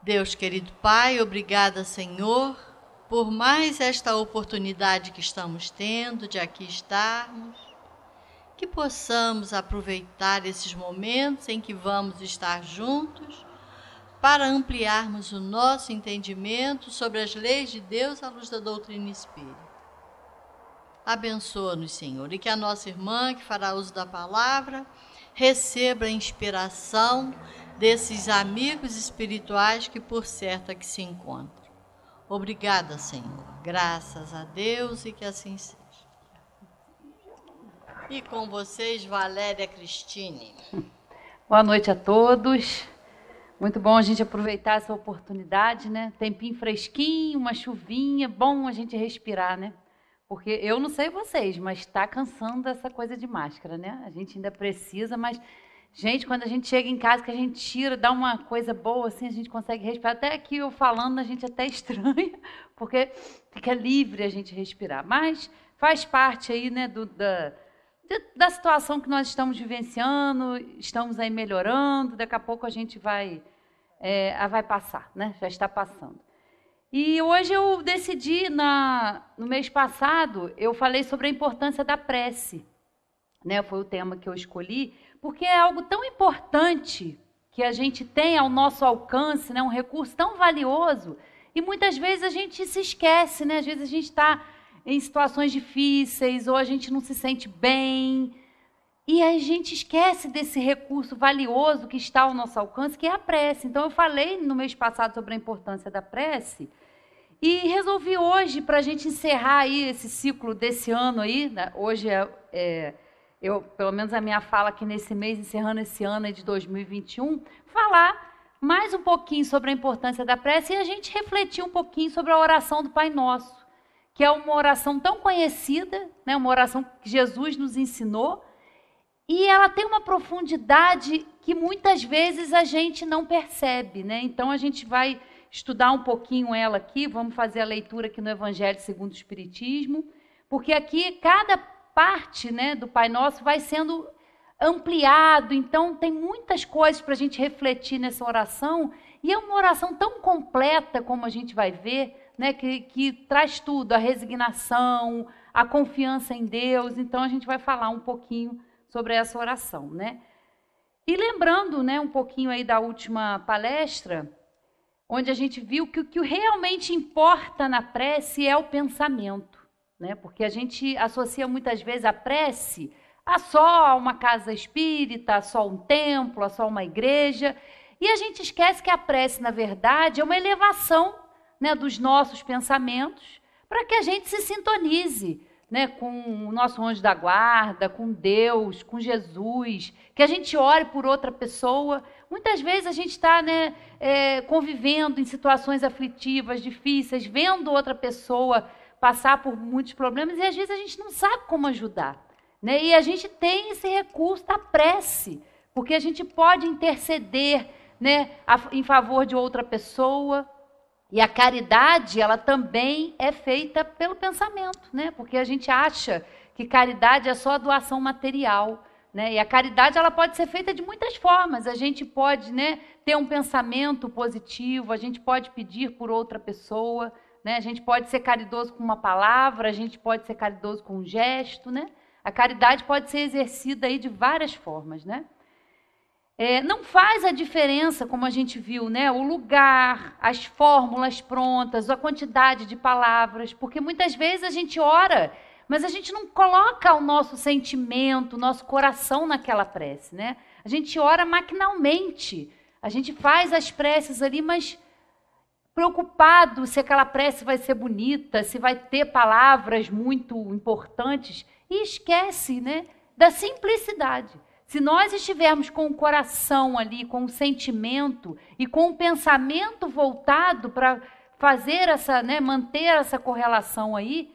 Deus querido Pai, obrigada, Senhor, por mais esta oportunidade que estamos tendo de aqui estarmos, que possamos aproveitar esses momentos em que vamos estar juntos para ampliarmos o nosso entendimento sobre as leis de Deus à luz da doutrina espírita. Abençoa-nos, Senhor, e que a nossa irmã que fará uso da palavra receba a inspiração desses amigos espirituais que por certo aqui se encontram. Obrigada, Senhor. Graças a Deus e que assim seja. E com vocês, Valéria Cristine. Boa noite a todos. Muito bom a gente aproveitar essa oportunidade, né? Tempinho fresquinho, uma chuvinha, bom a gente respirar, né? Porque eu não sei vocês, mas está cansando essa coisa de máscara, né? A gente ainda precisa, mas, gente, quando a gente chega em casa, que a gente tira, dá uma coisa boa, assim, a gente consegue respirar. Até aqui eu falando, a gente até estranha, porque fica livre a gente respirar. Mas faz parte aí, né, da situação que nós estamos vivenciando, estamos aí melhorando, daqui a pouco a gente vai passar, né? Já está passando. E hoje eu decidi, no mês passado, eu falei sobre a importância da prece, né? Foi o tema que eu escolhi, porque é algo tão importante que a gente tem ao nosso alcance, né? Um recurso tão valioso, e muitas vezes a gente se esquece, né? Às vezes a gente está em situações difíceis, ou a gente não se sente bem, e a gente esquece desse recurso valioso que está ao nosso alcance, que é a prece. Então, eu falei no mês passado sobre a importância da prece, e resolvi hoje, para a gente encerrar aí esse ciclo desse ano aí, né? Hoje pelo menos a minha fala aqui nesse mês, encerrando esse ano de 2021, falar mais um pouquinho sobre a importância da prece e a gente refletir um pouquinho sobre a oração do Pai Nosso, que é uma oração tão conhecida, né? Uma oração que Jesus nos ensinou, e ela tem uma profundidade que muitas vezes a gente não percebe, né? Então a gente vai estudar um pouquinho ela aqui, vamos fazer a leitura aqui no Evangelho segundo o Espiritismo, porque aqui cada parte, né, do Pai Nosso vai sendo ampliado, então tem muitas coisas para a gente refletir nessa oração, e é uma oração tão completa, como a gente vai ver, né, que traz tudo, a resignação, a confiança em Deus. Então a gente vai falar um pouquinho sobre essa oração, né? E lembrando, né, um pouquinho aí da última palestra, onde a gente viu que o que realmente importa na prece é o pensamento, né? Porque a gente associa muitas vezes a prece a só uma casa espírita, a só um templo, a só uma igreja, e a gente esquece que a prece, na verdade, é uma elevação, né, dos nossos pensamentos, para que a gente se sintonize, né, com o nosso anjo da guarda, com Deus, com Jesus, que a gente ore por outra pessoa. Muitas vezes a gente está, né, convivendo em situações aflitivas, difíceis, vendo outra pessoa passar por muitos problemas, e às vezes a gente não sabe como ajudar, né? E a gente tem esse recurso da prece, porque a gente pode interceder, né, em favor de outra pessoa. E a caridade, ela também é feita pelo pensamento, né? Porque a gente acha que caridade é só doação material, né? E a caridade, ela pode ser feita de muitas formas. A gente pode, né, ter um pensamento positivo, a gente pode pedir por outra pessoa, né? A gente pode ser caridoso com uma palavra, a gente pode ser caridoso com um gesto, né? A caridade pode ser exercida aí de várias formas, né? Não faz a diferença, como a gente viu, né? O lugar, as fórmulas prontas, a quantidade de palavras, porque muitas vezes a gente ora, mas a gente não coloca o nosso sentimento, o nosso coração naquela prece, né? A gente ora maquinalmente, a gente faz as preces ali, mas preocupado se aquela prece vai ser bonita, se vai ter palavras muito importantes, e esquece, né, da simplicidade. Se nós estivermos com o coração ali, com o sentimento e com o pensamento voltado para fazer essa, né, manter essa correlação aí,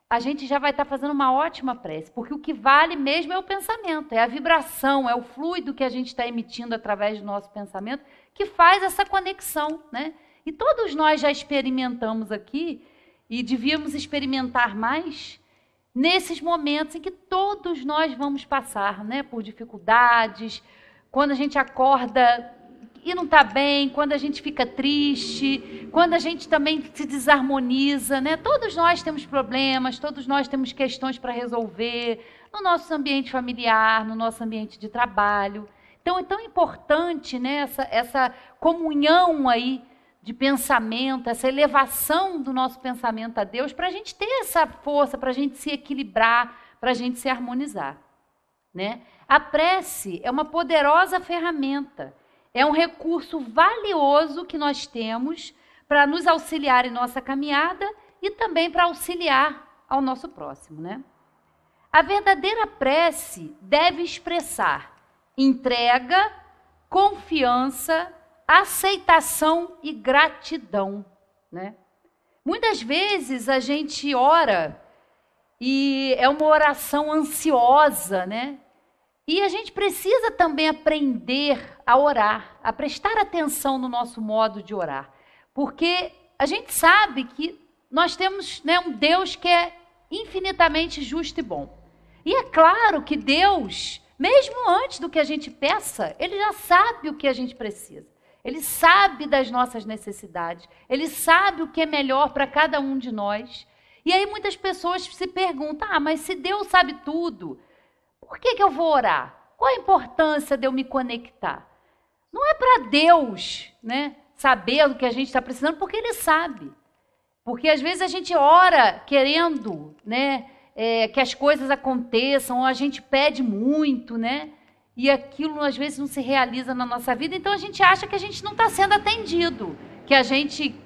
a gente já vai estar fazendo uma ótima prece, porque o que vale mesmo é o pensamento, é a vibração, é o fluido que a gente está emitindo através do nosso pensamento que faz essa conexão, né? E todos nós já experimentamos aqui, e devíamos experimentar mais, nesses momentos em que todos nós vamos passar, né, por dificuldades, quando a gente acorda e não está bem, quando a gente fica triste, quando a gente também se desarmoniza, né? Todos nós temos problemas, todos nós temos questões para resolver no nosso ambiente familiar, no nosso ambiente de trabalho. Então é tão importante, né, essa comunhão aí de pensamento, essa elevação do nosso pensamento a Deus, para a gente ter essa força, para a gente se equilibrar, para a gente se harmonizar, né? A prece é uma poderosa ferramenta, é um recurso valioso que nós temos para nos auxiliar em nossa caminhada e também para auxiliar ao nosso próximo, né? A verdadeira prece deve expressar entrega, confiança, aceitação e gratidão, né? Muitas vezes a gente ora e é uma oração ansiosa, né? E a gente precisa também aprender a orar, a prestar atenção no nosso modo de orar, porque a gente sabe que nós temos, né, um Deus que é infinitamente justo e bom. E é claro que Deus, mesmo antes do que a gente peça, Ele já sabe o que a gente precisa. Ele sabe das nossas necessidades, Ele sabe o que é melhor para cada um de nós. E aí muitas pessoas se perguntam, mas se Deus sabe tudo, por que eu vou orar? Qual a importância de eu me conectar? Não é para Deus, né, saber do que a gente está precisando, porque Ele sabe. Porque às vezes a gente ora querendo, né, que as coisas aconteçam, ou a gente pede muito, né, e aquilo às vezes não se realiza na nossa vida, então a gente acha que a gente não está sendo atendido, que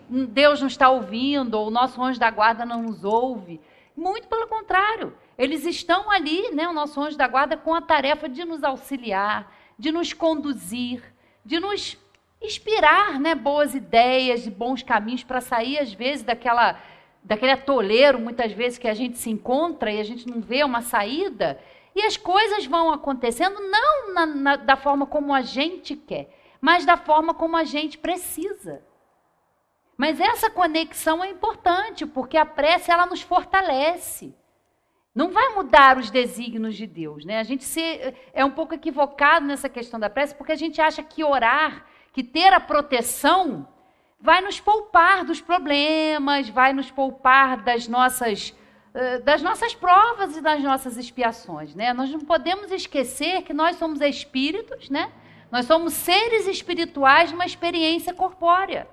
Deus não está ouvindo, ou o nosso anjo da guarda não nos ouve. Muito pelo contrário, eles estão ali, né, o nosso anjo da guarda, com a tarefa de nos auxiliar, de nos conduzir, de nos inspirar, né, boas ideias e bons caminhos para sair, às vezes, daquele atoleiro, muitas vezes, que a gente se encontra e a gente não vê uma saída, e as coisas vão acontecendo não da forma como a gente quer, mas da forma como a gente precisa. Mas essa conexão é importante, porque a prece, ela nos fortalece. Não vai mudar os desígnios de Deus, né? A gente é um pouco equivocado nessa questão da prece, porque a gente acha que orar, que ter a proteção, vai nos poupar dos problemas, vai nos poupar das nossas provas e das nossas expiações, né? Nós não podemos esquecer que nós somos espíritos, né? Nós somos seres espirituais numa experiência corpórea.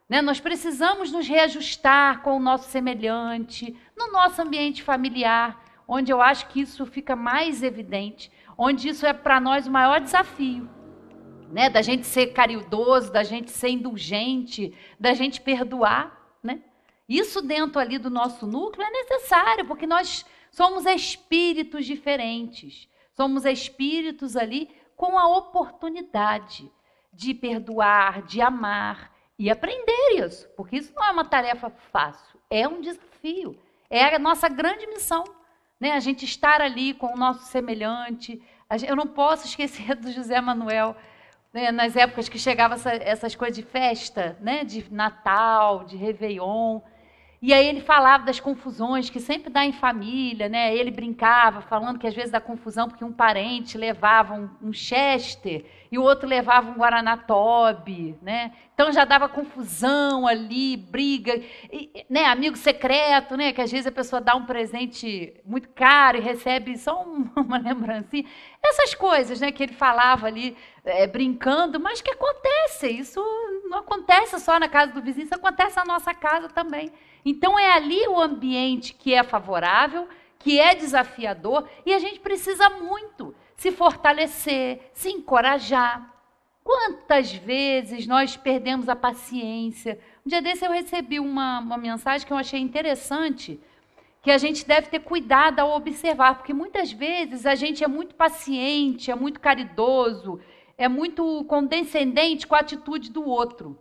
Né? Nós precisamos nos reajustar com o nosso semelhante, no nosso ambiente familiar, onde eu acho que isso fica mais evidente, onde isso é para nós o maior desafio, né? Da gente ser caridoso, da gente ser indulgente, da gente perdoar, né? Isso dentro ali do nosso núcleo é necessário, porque nós somos espíritos diferentes, somos espíritos ali com a oportunidade de perdoar, de amar, e aprender isso, porque isso não é uma tarefa fácil, é um desafio, é a nossa grande missão, né? A gente estar ali com o nosso semelhante. Eu não posso esquecer do José Manuel, né? Nas épocas que chegavam essas coisas de festa, né? De Natal, de Réveillon, e aí ele falava das confusões que sempre dá em família, né? Ele brincava, falando que às vezes dá confusão porque um parente levava um Chester e o outro levava um Guaraná Toby, né? Então já dava confusão ali, briga, e, né? Amigo secreto, né? Que às vezes a pessoa dá um presente muito caro e recebe só uma lembrancinha. Essas coisas, né? Que ele falava ali, brincando, mas que acontece. Isso não acontece só na casa do vizinho, isso acontece na nossa casa também. Então é ali o ambiente que é favorável, que é desafiador, e a gente precisa muito se fortalecer, se encorajar. Quantas vezes nós perdemos a paciência? Um dia desse eu recebi uma mensagem que eu achei interessante, que a gente deve ter cuidado ao observar, porque muitas vezes a gente é muito paciente, é muito caridoso, é muito condescendente com a atitude do outro.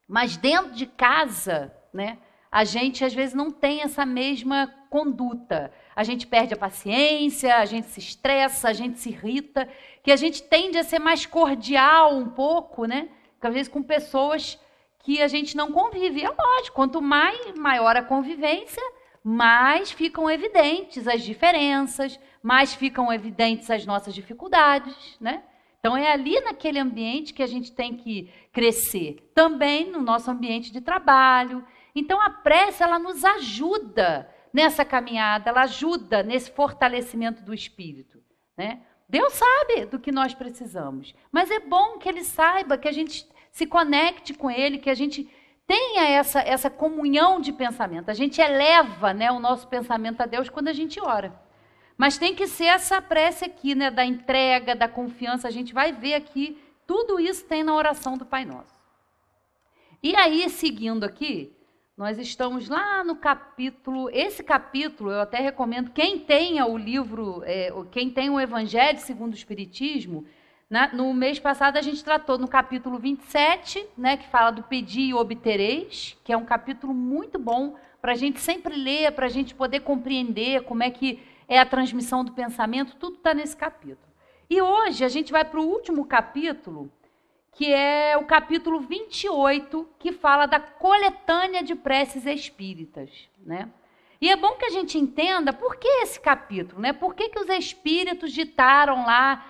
Mas dentro de casa, né, a gente às vezes não tem essa mesma conduta. A gente perde a paciência, a gente se estressa, a gente se irrita, que a gente tende a ser mais cordial um pouco, né? Às vezes com pessoas que a gente não convive. É lógico, quanto maior a convivência, mais ficam evidentes as diferenças, mais ficam evidentes as nossas dificuldades, né? Então, é ali naquele ambiente que a gente tem que crescer. Também no nosso ambiente de trabalho. Então, a prece, ela nos ajuda nessa caminhada, ela ajuda nesse fortalecimento do espírito, né? Deus sabe do que nós precisamos, mas é bom que Ele saiba, que a gente se conecte com Ele, que a gente tenha essa comunhão de pensamento. A gente eleva, né, o nosso pensamento a Deus quando a gente ora. Mas tem que ser essa prece aqui, né, da entrega, da confiança. A gente vai ver aqui, tudo isso tem na oração do Pai Nosso. E aí, seguindo aqui, nós estamos lá no capítulo, esse capítulo eu até recomendo, quem tenha o livro, quem tem o Evangelho segundo o Espiritismo, no mês passado a gente tratou no capítulo 27, né, que fala do pedir e obtereis, que é um capítulo muito bom para a gente sempre ler, para a gente poder compreender como é que é a transmissão do pensamento, tudo está nesse capítulo. E hoje a gente vai para o último capítulo, que é o capítulo 28, que fala da coletânea de preces espíritas, né? E é bom que a gente entenda por que esse capítulo, né? Por que os espíritos ditaram lá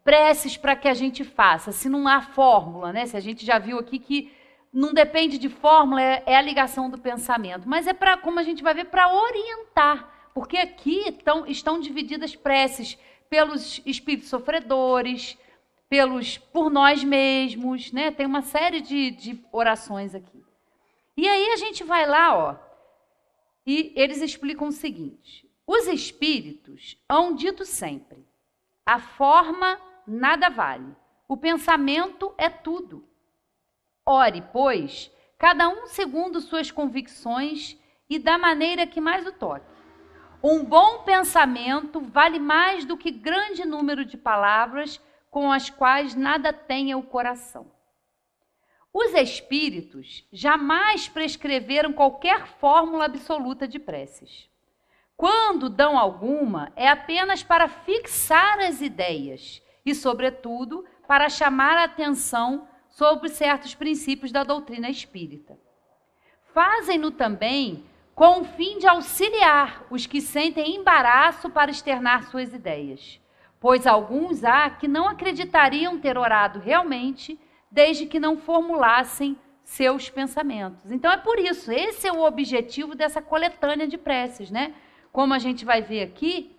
preces para que a gente faça, se não há fórmula, né? Se a gente já viu aqui que não depende de fórmula, é a ligação do pensamento, mas é para, como a gente vai ver, para orientar, porque aqui estão divididas preces pelos espíritos sofredores, por nós mesmos, né? Tem uma série de orações aqui. E aí a gente vai lá, ó, e eles explicam o seguinte: os espíritos hão dito sempre, a forma nada vale, o pensamento é tudo. Ore, pois, cada um segundo suas convicções e da maneira que mais o toque. Um bom pensamento vale mais do que grande número de palavras com as quais nada tenha o coração. Os espíritos jamais prescreveram qualquer fórmula absoluta de preces. Quando dão alguma, é apenas para fixar as ideias e, sobretudo, para chamar a atenção sobre certos princípios da doutrina espírita. Fazem-no também com o fim de auxiliar os que sentem embaraço para externar suas ideias, pois alguns há que não acreditariam ter orado realmente, desde que não formulassem seus pensamentos. Então é por isso, esse é o objetivo dessa coletânea de preces, né? Como a gente vai ver aqui,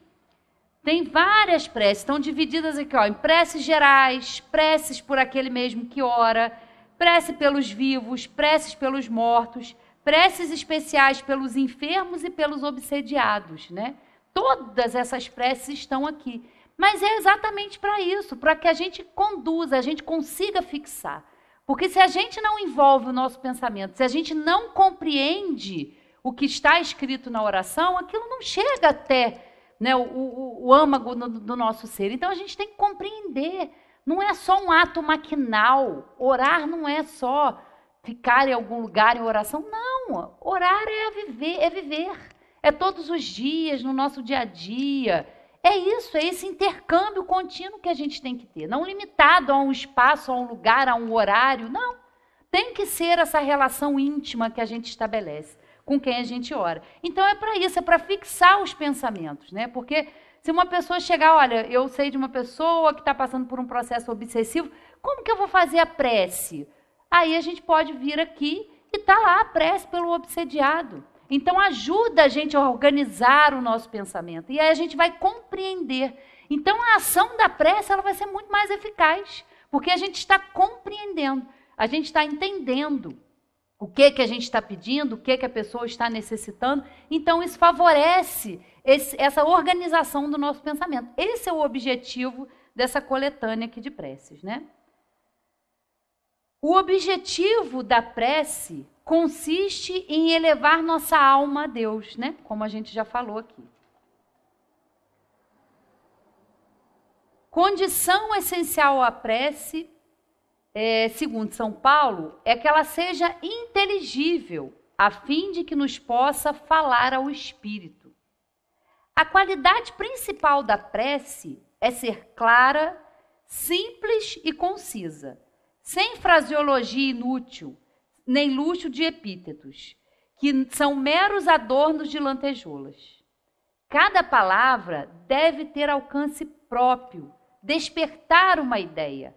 tem várias preces, estão divididas aqui, ó, em preces gerais, preces por aquele mesmo que ora, prece pelos vivos, preces pelos mortos, preces especiais pelos enfermos e pelos obsediados, né? Todas essas preces estão aqui. Mas é exatamente para isso, para que a gente conduza, a gente consiga fixar. Porque se a gente não envolve o nosso pensamento, se a gente não compreende o que está escrito na oração, aquilo não chega até, né, o âmago do nosso ser. Então a gente tem que compreender. Não é só um ato maquinal. Orar não é só ficar em algum lugar em oração. Não, orar é viver. É todos os dias, no nosso dia a dia. É isso, é esse intercâmbio contínuo que a gente tem que ter. Não limitado a um espaço, a um lugar, a um horário. Não. Tem que ser essa relação íntima que a gente estabelece com quem a gente ora. Então é para isso, é para fixar os pensamentos, né? Porque se uma pessoa chegar, olha, eu sei de uma pessoa que está passando por um processo obsessivo, como que eu vou fazer a prece? Aí a gente pode vir aqui e está lá a prece pelo obsediado. Então ajuda a gente a organizar o nosso pensamento. E aí a gente vai compreender. Então a ação da prece ela vai ser muito mais eficaz, porque a gente está compreendendo, a gente está entendendo o que a gente está pedindo, o que a pessoa está necessitando. Então isso favorece essa organização do nosso pensamento. Esse é o objetivo dessa coletânea aqui de preces, né? O objetivo da prece consiste em elevar nossa alma a Deus, né? Como a gente já falou aqui. Condição essencial à prece, segundo São Paulo, é que ela seja inteligível, a fim de que nos possa falar ao Espírito. A qualidade principal da prece é ser clara, simples e concisa, sem fraseologia inútil, nem luxo de epítetos, que são meros adornos de lantejoulas. Cada palavra deve ter alcance próprio, despertar uma ideia,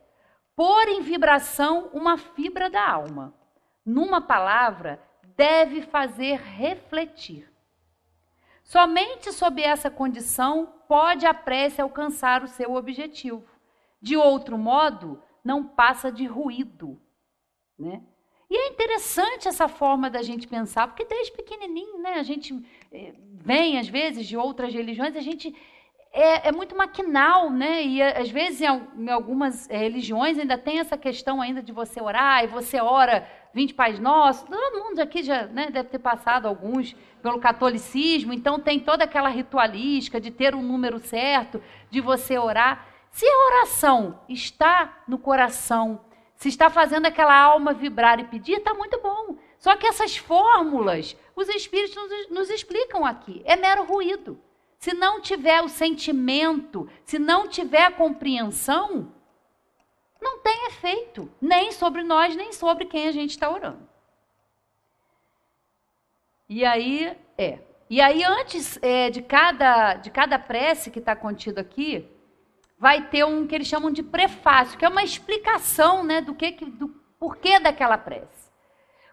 pôr em vibração uma fibra da alma. Numa palavra, deve fazer refletir. Somente sob essa condição pode a prece alcançar o seu objetivo. De outro modo, não passa de ruído, né? E é interessante essa forma da gente pensar, porque desde pequenininho, né, a gente vem, às vezes, de outras religiões, a gente é muito maquinal, né? E às vezes em algumas religiões ainda tem essa questão ainda de você orar, e você ora 20 Pais Nossos. Todo mundo aqui já, né, deve ter passado alguns pelo catolicismo, então tem toda aquela ritualística de ter um número certo, de você orar. Se a oração está no coração, se está fazendo aquela alma vibrar e pedir, está muito bom. Só que essas fórmulas, os espíritos nos explicam aqui. É mero ruído. Se não tiver o sentimento, se não tiver a compreensão, não tem efeito. Nem sobre nós, nem sobre quem a gente está orando. E aí, antes de cada prece que está contido aqui, vai ter um que eles chamam de prefácio, que é uma explicação, né, do porquê daquela prece.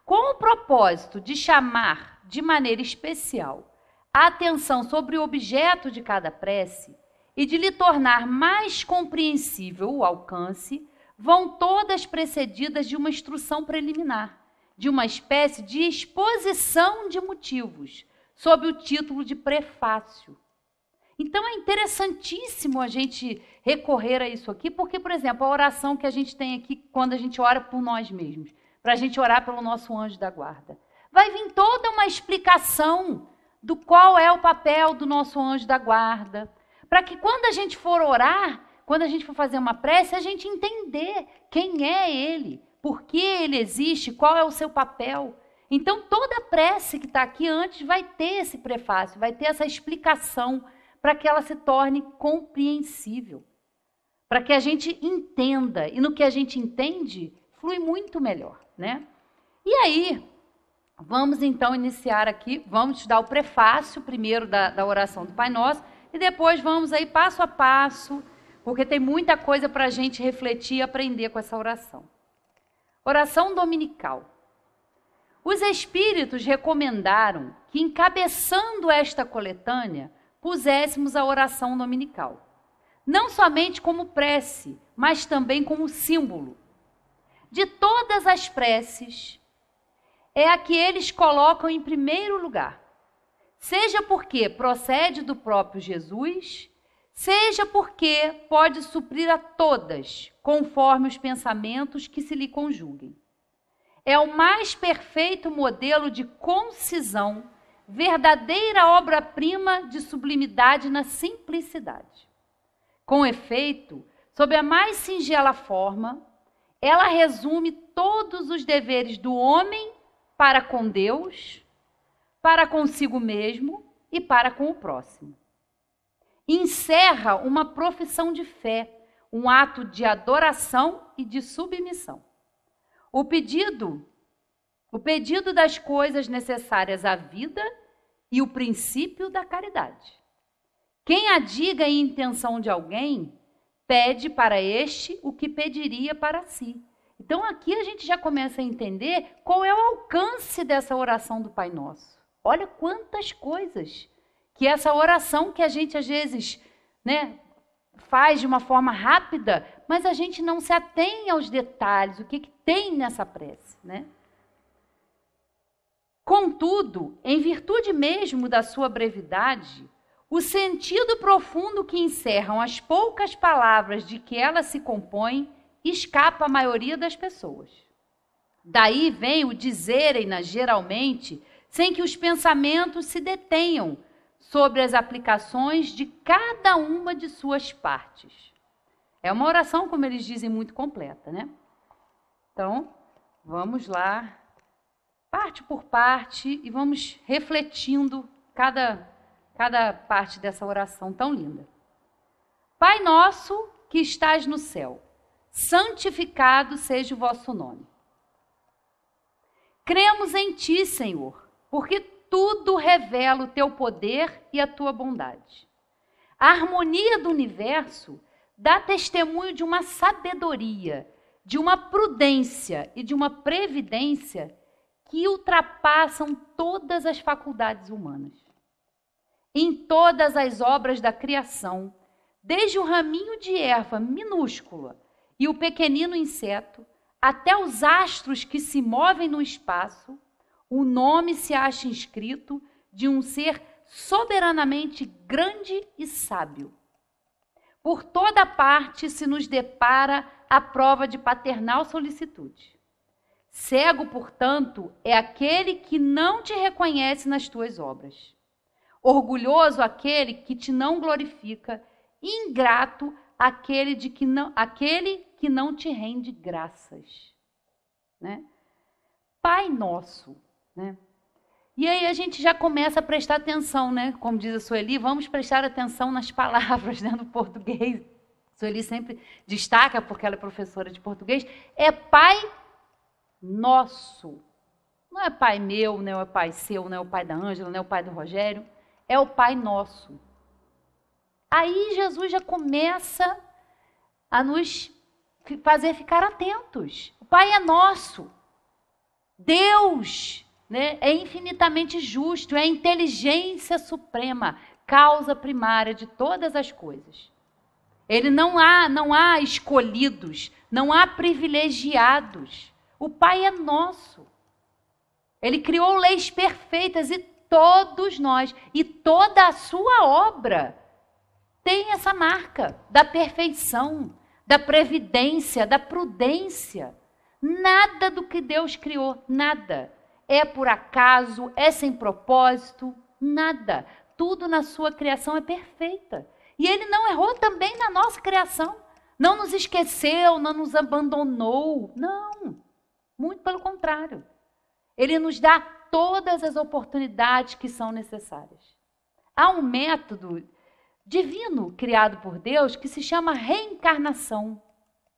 Com o propósito de chamar de maneira especial a atenção sobre o objeto de cada prece e de lhe tornar mais compreensível o alcance, vão todas precedidas de uma instrução preliminar, de uma espécie de exposição de motivos, sob o título de prefácio. Então é interessantíssimo a gente recorrer a isso aqui, porque, por exemplo, a oração que a gente tem aqui quando a gente ora por nós mesmos, para a gente orar pelo nosso anjo da guarda, vai vir toda uma explicação do qual é o papel do nosso anjo da guarda, para que quando a gente for orar, quando a gente for fazer uma prece, a gente entender quem é ele, por que ele existe, qual é o seu papel. Então toda a prece que está aqui antes vai ter esse prefácio, vai ter essa explicação, para que ela se torne compreensível, para que a gente entenda, e no que a gente entende, flui muito melhor, né? E aí, vamos então iniciar aqui, vamos estudar o prefácio primeiro da oração do Pai Nosso, e depois vamos aí passo a passo, porque tem muita coisa para a gente refletir e aprender com essa oração. Oração dominical. Os espíritos recomendaram que, encabeçando esta coletânea, puséssemos a oração dominical, não somente como prece, mas também como símbolo. De todas as preces, é a que eles colocam em primeiro lugar, seja porque procede do próprio Jesus, seja porque pode suprir a todas, conforme os pensamentos que se lhe conjuguem. É o mais perfeito modelo de concisão, verdadeira obra-prima de sublimidade na simplicidade. Com efeito, sob a mais singela forma, ela resume todos os deveres do homem para com Deus, para consigo mesmo e para com o próximo. Encerra uma profissão de fé, um ato de adoração e de submissão. O pedido das coisas necessárias à vida e o princípio da caridade. Quem adiga em intenção de alguém, pede para este o que pediria para si. Então aqui a gente já começa a entender qual é o alcance dessa oração do Pai Nosso. Olha quantas coisas que essa oração que a gente às vezes, né, faz de uma forma rápida, mas a gente não se atém aos detalhes, o que tem nessa prece, né? Contudo, em virtude mesmo da sua brevidade, o sentido profundo que encerram as poucas palavras de que ela se compõe escapa à maioria das pessoas. Daí vem o dizerem-na geralmente, sem que os pensamentos se detenham sobre as aplicações de cada uma de suas partes. É uma oração, como eles dizem, muito completa, né? Então, vamos lá, parte por parte, e vamos refletindo cada parte dessa oração tão linda. Pai nosso que estás no céu, santificado seja o vosso nome. Cremos em ti, Senhor, porque tudo revela o teu poder e a tua bondade. A harmonia do universo dá testemunho de uma sabedoria, de uma prudência e de uma previdência que ultrapassam todas as faculdades humanas. Em todas as obras da criação, desde o raminho de erva minúscula e o pequenino inseto, até os astros que se movem no espaço, o nome se acha inscrito de um ser soberanamente grande e sábio. Por toda parte se nos depara a prova de paternal solicitude. Cego, portanto, é aquele que não te reconhece nas tuas obras. Orgulhoso aquele que te não glorifica, ingrato aquele que não te rende graças. Né? Pai nosso, né? E aí a gente já começa a prestar atenção, né? Como diz a Sueli, vamos prestar atenção nas palavras, né, no português. A Sueli sempre destaca, porque ela é professora de português, é Pai nosso. Não é pai meu, não é pai seu, não é o pai da Ângela, não é o pai do Rogério. É o Pai nosso. Aí Jesus já começa a nos fazer ficar atentos. O Pai é nosso. Deus, né, é infinitamente justo, é a inteligência suprema, causa primária de todas as coisas. Ele não há escolhidos, não há privilegiados. O Pai é nosso. Ele criou leis perfeitas e todos nós, e toda a sua obra tem essa marca da perfeição, da previdência, da prudência. Nada do que Deus criou, nada, é por acaso, é sem propósito, nada. Tudo na sua criação é perfeita. E ele não errou também na nossa criação. Não nos esqueceu, não nos abandonou. Não, muito pelo contrário. Ele nos dá todas as oportunidades que são necessárias. Há um método divino criado por Deus que se chama reencarnação,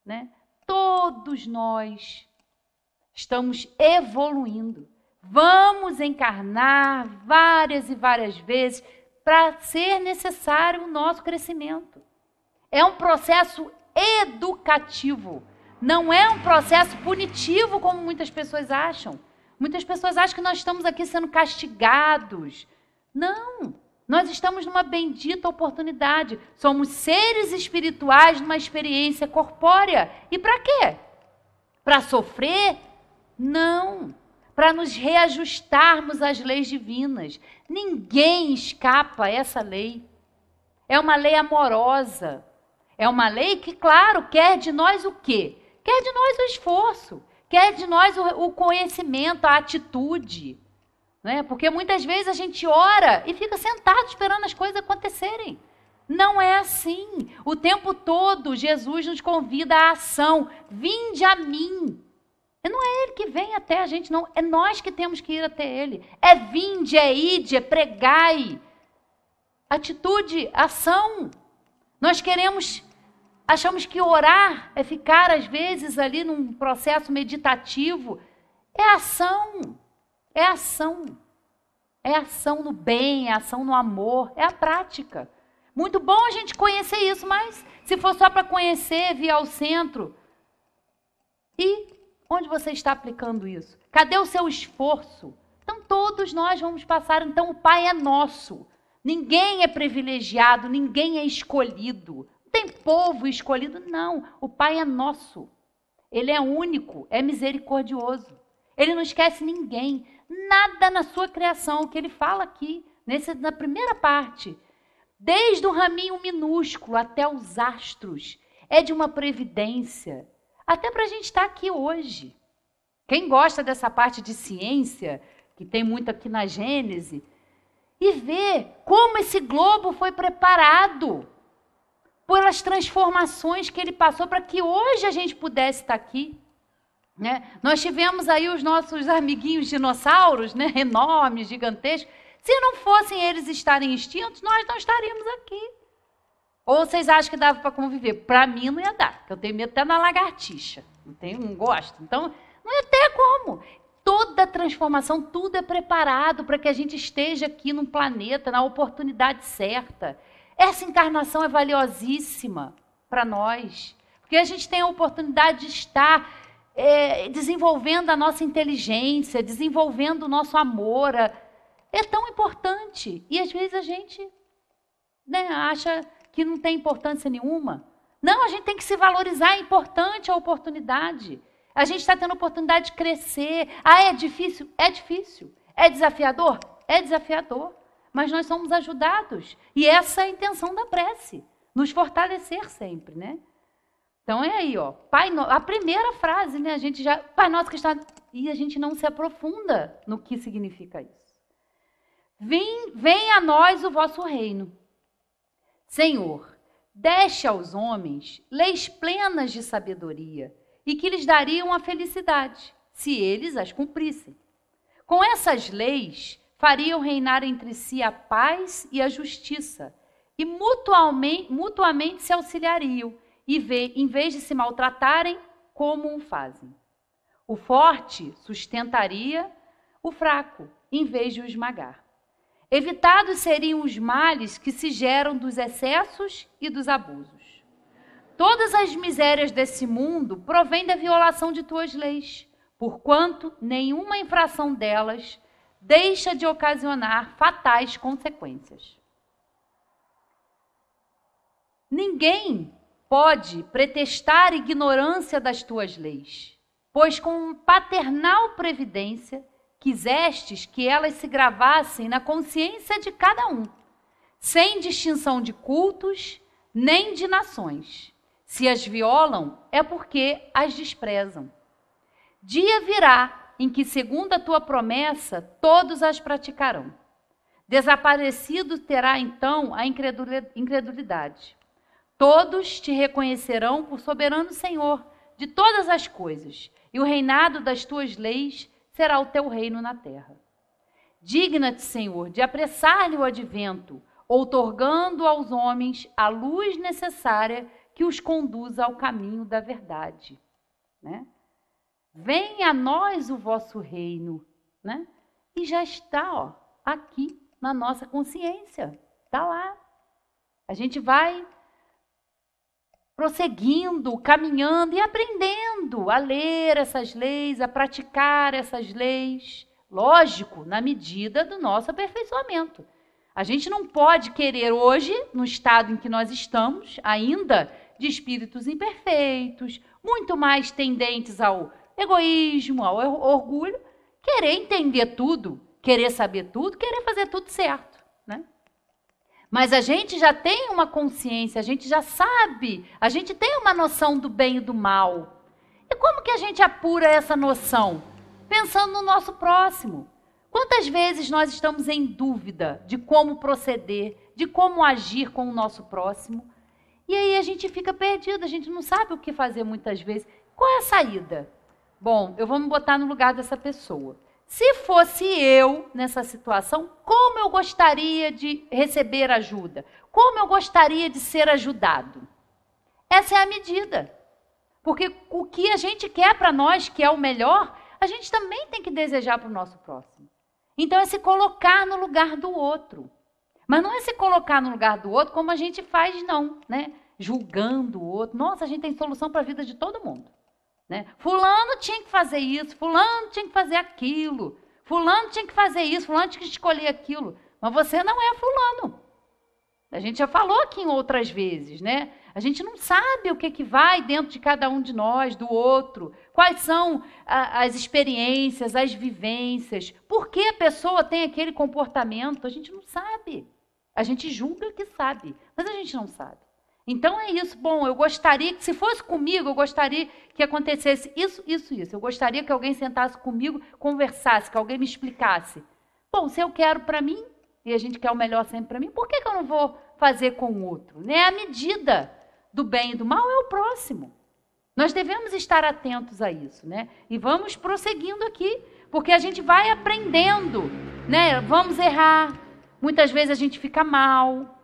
né? Todos nós estamos evoluindo. Vamos encarnar várias e várias vezes para ser necessário o nosso crescimento. É um processo educativo, não é um processo punitivo como muitas pessoas acham. Muitas pessoas acham que nós estamos aqui sendo castigados. Não, nós estamos numa bendita oportunidade. Somos seres espirituais numa experiência corpórea. E para quê? Para sofrer? Não. Para nos reajustarmos às leis divinas. Ninguém escapa a essa lei. É uma lei amorosa. É uma lei que, claro, quer de nós o quê? Quer de nós o esforço. Quer de nós o conhecimento, a atitude. Né? Porque muitas vezes a gente ora e fica sentado esperando as coisas acontecerem. Não é assim. O tempo todo Jesus nos convida à ação. Vinde a mim. E não é ele que vem até a gente, não. É nós que temos que ir até ele. É vinde, é ide, é pregai. Atitude, ação. Nós achamos que orar é ficar, às vezes, ali num processo meditativo. É ação. É ação. É ação no bem, é ação no amor, é a prática. Muito bom a gente conhecer isso, mas se for só para conhecer, vir ao centro. E onde você está aplicando isso? Cadê o seu esforço? Então todos nós vamos passar, então o Pai é nosso. Ninguém é privilegiado, ninguém é escolhido. Não tem povo escolhido, não. O Pai é nosso. Ele é único, é misericordioso. Ele não esquece ninguém. Nada na sua criação, o que ele fala aqui, na primeira parte. Desde o raminho minúsculo até os astros. É de uma previdência. Até para a gente estar aqui hoje. Quem gosta dessa parte de ciência, que tem muito aqui na Gênese, e vê como esse globo foi preparado pelas transformações que ele passou para que hoje a gente pudesse estar aqui. Né? Nós tivemos aí os nossos amiguinhos dinossauros, né? Enormes, gigantescos. Se não fossem eles estarem extintos, nós não estaríamos aqui. Ou vocês acham que dava para conviver? Para mim não ia dar, porque eu tenho medo até na lagartixa. Não gosto. Então, não ia ter como. Toda transformação, tudo é preparado para que a gente esteja aqui num planeta, na oportunidade certa. Essa encarnação é valiosíssima. para nós. Porque a gente tem a oportunidade de estar desenvolvendo a nossa inteligência, desenvolvendo o nosso amor. É tão importante. E às vezes a gente acha que não tem importância nenhuma. Não, a gente tem que se valorizar, é importante a oportunidade. A gente está tendo a oportunidade de crescer. É difícil? É difícil. É desafiador? É desafiador. Mas nós somos ajudados. E essa é a intenção da prece. Nos fortalecer sempre, né? Então é aí, ó. A primeira frase, né? A gente já... Pai nosso que está... E a gente não se aprofunda no que significa isso. Venha a nós o vosso reino. Senhor, deste aos homens leis plenas de sabedoria e que lhes dariam a felicidade, se eles as cumprissem. Com essas leis, fariam reinar entre si a paz e a justiça, e mutuamente se auxiliariam, em vez de se maltratarem como o fazem. O forte sustentaria o fraco, em vez de o esmagar. Evitados seriam os males que se geram dos excessos e dos abusos. Todas as misérias desse mundo provêm da violação de tuas leis, porquanto nenhuma infração delas deixa de ocasionar fatais consequências. Ninguém pode pretextar ignorância das tuas leis, pois com paternal previdência quisestes que elas se gravassem na consciência de cada um, sem distinção de cultos nem de nações. Se as violam, é porque as desprezam. Dia virá em que, segundo a tua promessa, todos as praticarão. Desaparecido terá então a incredulidade. Todos te reconhecerão por soberano Senhor de todas as coisas, e o reinado das tuas leis será o teu reino na terra. Digna-te, Senhor, de apressar-lhe o advento, outorgando aos homens a luz necessária que os conduza ao caminho da verdade. Né? Venha a nós o vosso reino. Né? E já está aqui na nossa consciência. Está lá. A gente vai prosseguindo, caminhando e aprendendo a ler essas leis, a praticar essas leis. Lógico, na medida do nosso aperfeiçoamento. A gente não pode querer hoje, no estado em que nós estamos, ainda de espíritos imperfeitos, muito mais tendentes ao egoísmo, ao orgulho, querer entender tudo, querer saber tudo, querer fazer tudo certo, né? Mas a gente já tem uma consciência, a gente já sabe, a gente tem uma noção do bem e do mal. E como que a gente apura essa noção? Pensando no nosso próximo. Quantas vezes nós estamos em dúvida de como proceder, de como agir com o nosso próximo? E aí a gente fica perdido, a gente não sabe o que fazer muitas vezes. Qual é a saída? Bom, eu vou me botar no lugar dessa pessoa. Se fosse eu nessa situação, como eu gostaria de receber ajuda? Como eu gostaria de ser ajudado? Essa é a medida. Porque o que a gente quer para nós, que é o melhor, a gente também tem que desejar para o nosso próximo. Então é se colocar no lugar do outro. Mas não é se colocar no lugar do outro como a gente faz, não, né? Julgando o outro. Nossa, a gente tem solução para a vida de todo mundo. Né? Fulano tinha que fazer isso, fulano tinha que fazer aquilo, fulano tinha que fazer isso, fulano tinha que escolher aquilo. Mas você não é fulano. A gente já falou aqui em outras vezes, né? A gente não sabe o que vai dentro de cada um de nós, do outro. Quais são as experiências, as vivências. Por que a pessoa tem aquele comportamento? A gente não sabe. A gente julga que sabe, mas a gente não sabe. Então é isso. Bom, eu gostaria que, se fosse comigo, eu gostaria que acontecesse isso, isso, isso. Eu gostaria que alguém sentasse comigo, conversasse, que alguém me explicasse. Bom, se eu quero para mim, e a gente quer o melhor sempre para mim, por que eu não vou fazer com o outro? Né? A medida do bem e do mal é o próximo. Nós devemos estar atentos a isso, né? E vamos prosseguindo aqui, porque a gente vai aprendendo, né? Vamos errar, muitas vezes a gente fica mal,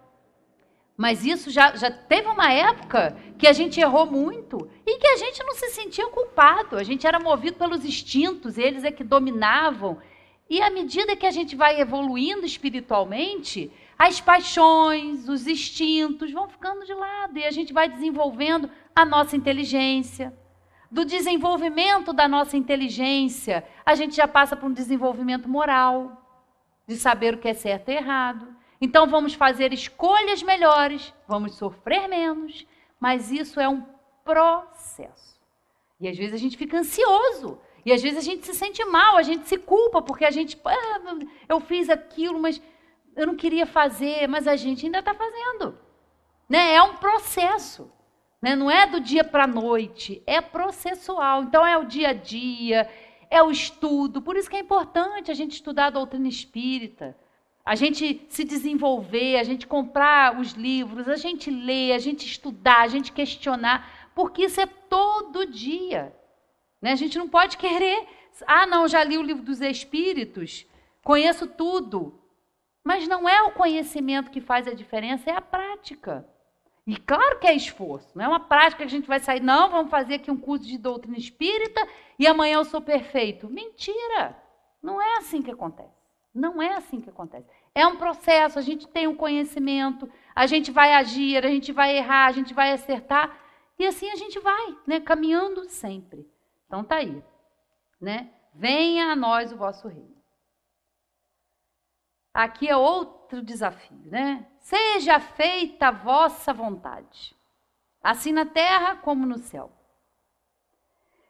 mas isso já teve uma época que a gente errou muito e que a gente não se sentia culpado, a gente era movido pelos instintos, eles é que dominavam. E à medida que a gente vai evoluindo espiritualmente, as paixões, os instintos vão ficando de lado e a gente vai desenvolvendo a nossa inteligência. Do desenvolvimento da nossa inteligência, a gente já passa por um desenvolvimento moral, de saber o que é certo e errado. Então vamos fazer escolhas melhores, vamos sofrer menos, mas isso é um processo. E às vezes a gente fica ansioso, e às vezes a gente se sente mal, a gente se culpa, porque a gente, eu fiz aquilo, mas eu não queria fazer, mas a gente ainda está fazendo. Né? É um processo. Né? Não é do dia para a noite, é processual. Então é o dia a dia, é o estudo. Por isso que é importante a gente estudar a doutrina espírita, a gente se desenvolver, a gente comprar os livros, a gente ler, a gente estudar, a gente questionar, porque isso é todo dia. Né? A gente não pode querer, não, já li o livro dos Espíritos, conheço tudo. Mas não é o conhecimento que faz a diferença, é a prática. E claro que é esforço, não é uma prática que a gente vai sair, não, vamos fazer aqui um curso de doutrina espírita e amanhã eu sou perfeito. Mentira! Não é assim que acontece. Não é assim que acontece. É um processo, a gente tem um conhecimento, a gente vai agir, a gente vai errar, a gente vai acertar, e assim a gente vai, né, caminhando sempre. Então tá aí, né? Venha a nós o vosso reino. Aqui é outro desafio, né? Seja feita a vossa vontade, assim na terra como no céu.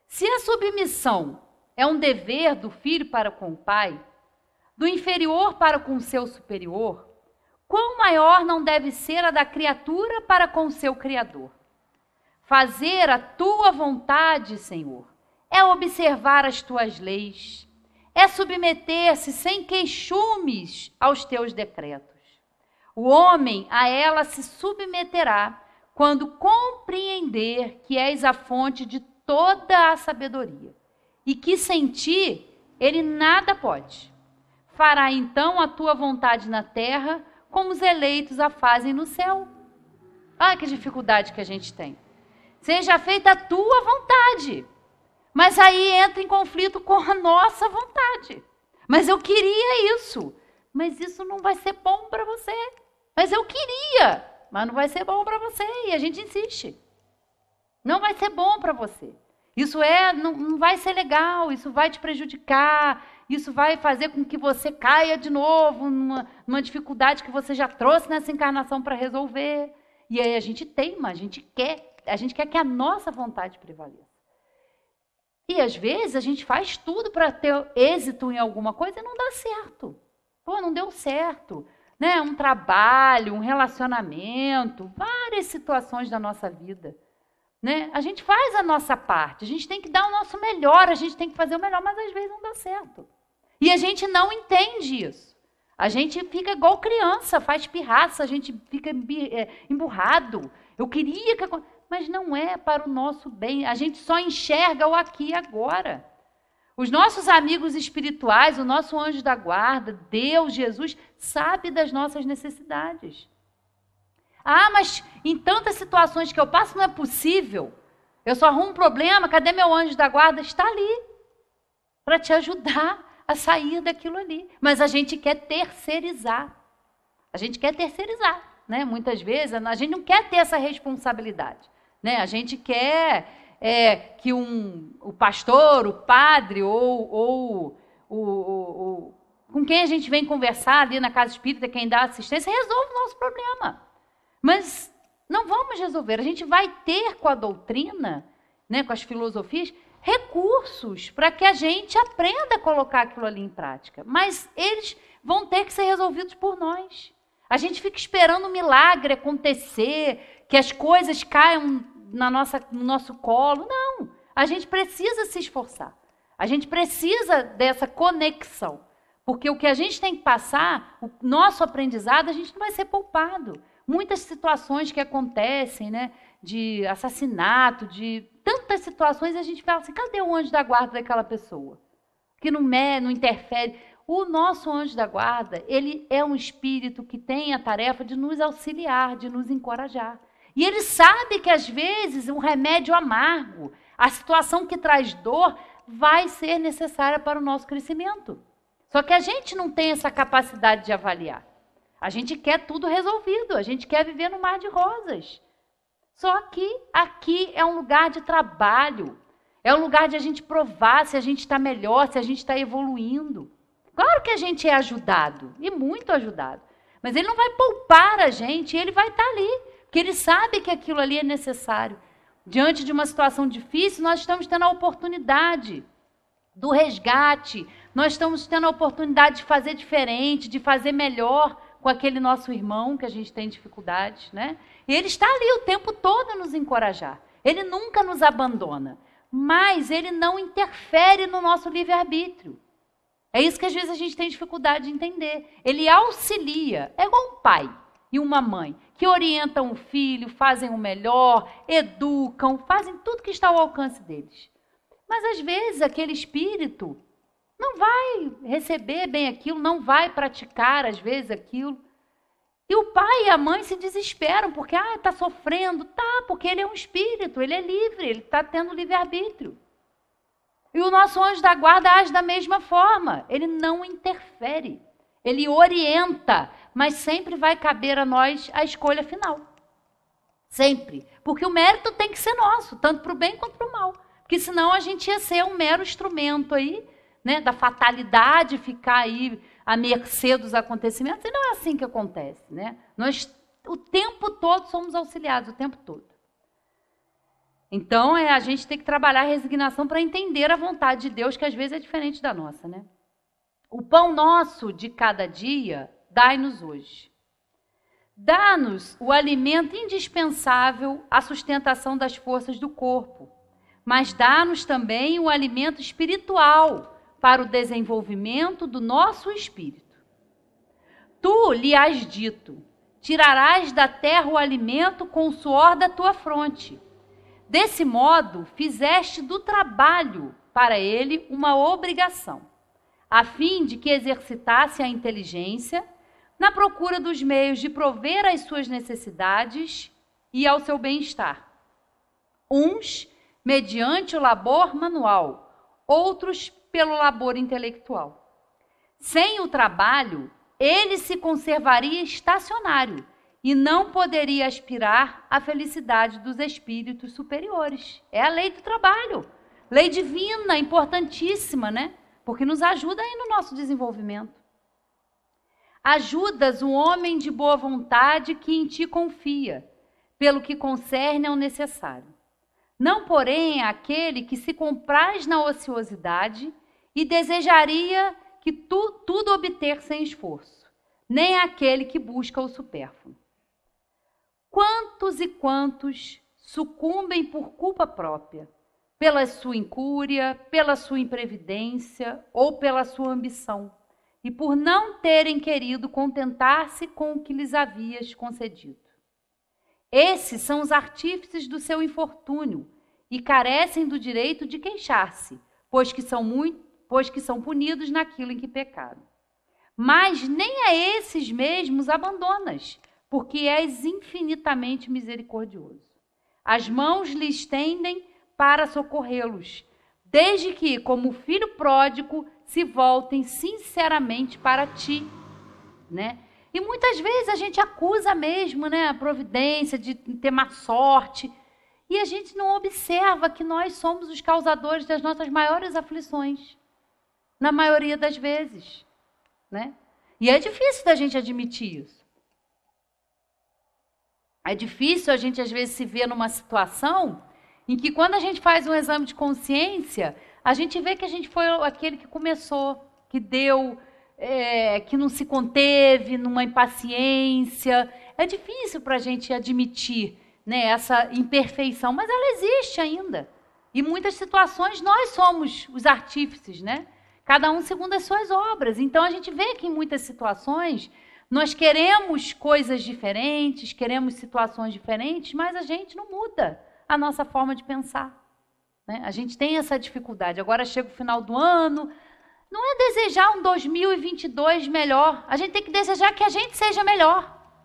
Se a submissão é um dever do filho para com o pai, do inferior para com o seu superior, quão maior não deve ser a da criatura para com o seu Criador? Fazer a tua vontade, Senhor, é observar as tuas leis, é submeter-se sem queixumes aos teus decretos. O homem a ela se submeterá quando compreender que és a fonte de toda a sabedoria e que sem ti ele nada pode. Fará então a tua vontade na terra como os eleitos a fazem no céu. Ah, que dificuldade que a gente tem. Seja feita a tua vontade. Mas aí entra em conflito com a nossa vontade. Mas eu queria isso. Mas isso não vai ser bom para você. Mas eu queria. Mas não vai ser bom para você. E a gente insiste. Não vai ser bom para você. Isso não vai ser legal. Isso vai te prejudicar. Isso vai fazer com que você caia de novo numa dificuldade que você já trouxe nessa encarnação para resolver. E aí a gente teima, a gente quer que a nossa vontade prevaleça. E às vezes a gente faz tudo para ter êxito em alguma coisa e não dá certo. Pô, não deu certo. Né? Um trabalho, um relacionamento, várias situações da nossa vida. Né? A gente faz a nossa parte, a gente tem que dar o nosso melhor, a gente tem que fazer o melhor, mas às vezes não dá certo. E a gente não entende isso. A gente fica igual criança, faz pirraça, a gente fica emburrado. Eu queria que... Mas não é para o nosso bem. A gente só enxerga o aqui e agora. Os nossos amigos espirituais, o nosso anjo da guarda, Deus, Jesus, sabe das nossas necessidades. Ah, mas em tantas situações que eu passo não é possível. Eu só arrumo um problema, cadê meu anjo da guarda? Está ali, para te ajudar a sair daquilo ali. Mas a gente quer terceirizar. A gente quer terceirizar, né? Muitas vezes a gente não quer ter essa responsabilidade. Né? A gente quer que o pastor, o padre ou com quem a gente vem conversar ali na casa espírita, quem dá assistência, resolve o nosso problema. Mas não vamos resolver. A gente vai ter com a doutrina, né, com as filosofias, recursos para que a gente aprenda a colocar aquilo ali em prática. Mas eles vão ter que ser resolvidos por nós. A gente fica esperando um milagre acontecer, que as coisas caiam no nosso colo. Não, a gente precisa se esforçar. A gente precisa dessa conexão. Porque o que a gente tem que passar, o nosso aprendizado, a gente não vai ser poupado. Muitas situações que acontecem, né, de assassinato, de tantas situações, a gente fala assim, cadê o anjo da guarda daquela pessoa? Que não interfere. O nosso anjo da guarda, ele é um espírito que tem a tarefa de nos auxiliar, de nos encorajar. E ele sabe que, às vezes, um remédio amargo, a situação que traz dor, vai ser necessária para o nosso crescimento. Só que a gente não tem essa capacidade de avaliar. A gente quer tudo resolvido, a gente quer viver no mar de rosas. Só que aqui é um lugar de trabalho, é um lugar de a gente provar se a gente está melhor, se a gente está evoluindo. Claro que a gente é ajudado, e muito ajudado, mas ele não vai poupar a gente, ele vai estar ali, porque ele sabe que aquilo ali é necessário. Diante de uma situação difícil, nós estamos tendo a oportunidade do resgate, nós estamos tendo a oportunidade de fazer diferente, de fazer melhor com aquele nosso irmão que a gente tem dificuldades, né? E ele está ali o tempo todo a nos encorajar. Ele nunca nos abandona, mas ele não interfere no nosso livre-arbítrio. É isso que às vezes a gente tem dificuldade de entender. Ele auxilia, é igual um pai e uma mãe, que orientam o filho, fazem o melhor, educam, fazem tudo que está ao alcance deles. Mas às vezes aquele espírito não vai receber bem aquilo, não vai praticar às vezes aquilo. E o pai e a mãe se desesperam, porque está sofrendo. Tá, porque ele é um espírito, ele é livre, ele está tendo livre-arbítrio. E o nosso anjo da guarda age da mesma forma, ele não interfere, ele orienta, mas sempre vai caber a nós a escolha final. Sempre. Porque o mérito tem que ser nosso, tanto para o bem quanto para o mal. Porque senão a gente ia ser um mero instrumento aí, né, da fatalidade, ficar aí à mercê dos acontecimentos. E não é assim que acontece, né? Nós o tempo todo somos auxiliados, o tempo todo. Então, a gente tem que trabalhar a resignação para entender a vontade de Deus, que às vezes é diferente da nossa, né? O pão nosso de cada dia, dai-nos hoje. Dá-nos o alimento indispensável à sustentação das forças do corpo, mas dá-nos também o alimento espiritual para o desenvolvimento do nosso espírito. Tu lhe has dito, tirarás da terra o alimento com o suor da tua fronte. Desse modo, fizeste do trabalho para ele uma obrigação, a fim de que exercitasse a inteligência na procura dos meios de prover às suas necessidades e ao seu bem-estar. Uns mediante o labor manual, outros pelo labor intelectual. Sem o trabalho, ele se conservaria estacionário e não poderia aspirar à felicidade dos espíritos superiores. É a lei do trabalho, lei divina, importantíssima, né? Porque nos ajuda aí no nosso desenvolvimento. Ajudas o homem de boa vontade que em ti confia, pelo que concerne ao necessário. Não, porém, aquele que se compraz na ociosidade e desejaria que tudo obter sem esforço, nem aquele que busca o supérfluo. Quantos e quantos sucumbem por culpa própria, pela sua incúria, pela sua imprevidência ou pela sua ambição, e por não terem querido contentar-se com o que lhes havias concedido. Esses são os artífices do seu infortúnio e carecem do direito de queixar-se, pois que são punidos naquilo em que pecaram. Mas nem a esses mesmos abandonas, porque és infinitamente misericordioso. As mãos lhes estendem para socorrê-los, desde que, como filho pródigo, se voltem sinceramente para ti, né? E muitas vezes a gente acusa mesmo, né, a providência de ter má sorte, e a gente não observa que nós somos os causadores das nossas maiores aflições, na maioria das vezes, né? E é difícil da gente admitir isso. É difícil a gente, às vezes, se ver numa situação em que, quando a gente faz um exame de consciência, a gente vê que a gente foi aquele que começou, que deu, que não se conteve, numa impaciência. É difícil para a gente admitir, né, essa imperfeição, mas ela existe ainda. E em muitas situações nós somos os artífices, né? Cada um segundo as suas obras. Então a gente vê que em muitas situações nós queremos coisas diferentes, queremos situações diferentes, mas a gente não muda a nossa forma de pensar, né? A gente tem essa dificuldade. Agora chega o final do ano, não é desejar um 2022 melhor, a gente tem que desejar que a gente seja melhor,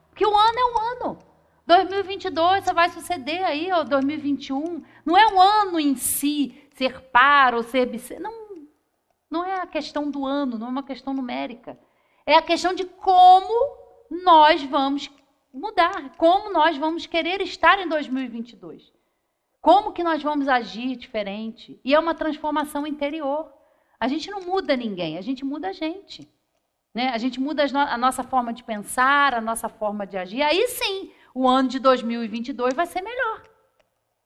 porque o ano é um ano. 2022 só vai suceder aí, ou 2021, não é um ano em si, ser par ou ser bissexual, não é a questão do ano, não é uma questão numérica. É a questão de como nós vamos mudar, como nós vamos querer estar em 2022. Como que nós vamos agir diferente? E é uma transformação interior. A gente não muda ninguém, a gente muda a gente. Né? A gente muda a nossa forma de pensar, a nossa forma de agir. Aí sim, o ano de 2022 vai ser melhor.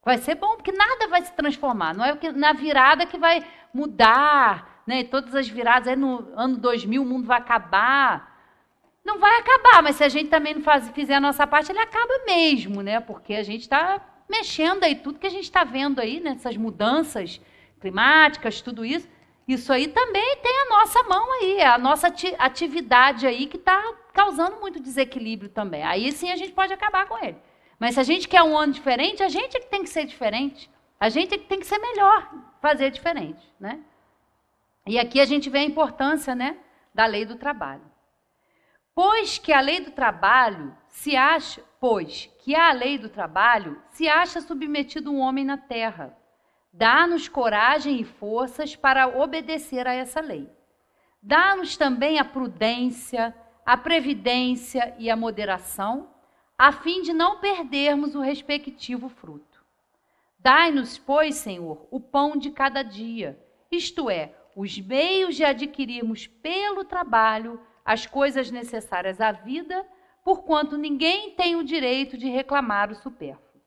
Vai ser bom, porque nada vai se transformar. Não é na virada que vai mudar, né? Todas as viradas, aí no ano 2000 o mundo vai acabar. Não vai acabar, mas se a gente também não fizer a nossa parte, ele acaba mesmo, né? Porque a gente está mexendo aí, tudo que a gente está vendo aí, né? Essas mudanças climáticas, tudo isso. Isso aí também tem a nossa mão aí, a nossa atividade aí que está causando muito desequilíbrio também. Aí sim a gente pode acabar com ele. Mas se a gente quer um ano diferente, a gente é que tem que ser diferente. A gente é que tem que ser melhor, fazer diferente, né? E aqui a gente vê a importância, né, da lei do trabalho. Pois que a lei do trabalho se acha submetido um homem na terra. Dá-nos coragem e forças para obedecer a essa lei. Dá-nos também a prudência, a previdência e a moderação, a fim de não perdermos o respectivo fruto. Dai-nos, pois, Senhor, o pão de cada dia, isto é, os meios de adquirirmos pelo trabalho as coisas necessárias à vida, porquanto ninguém tem o direito de reclamar o supérfluo.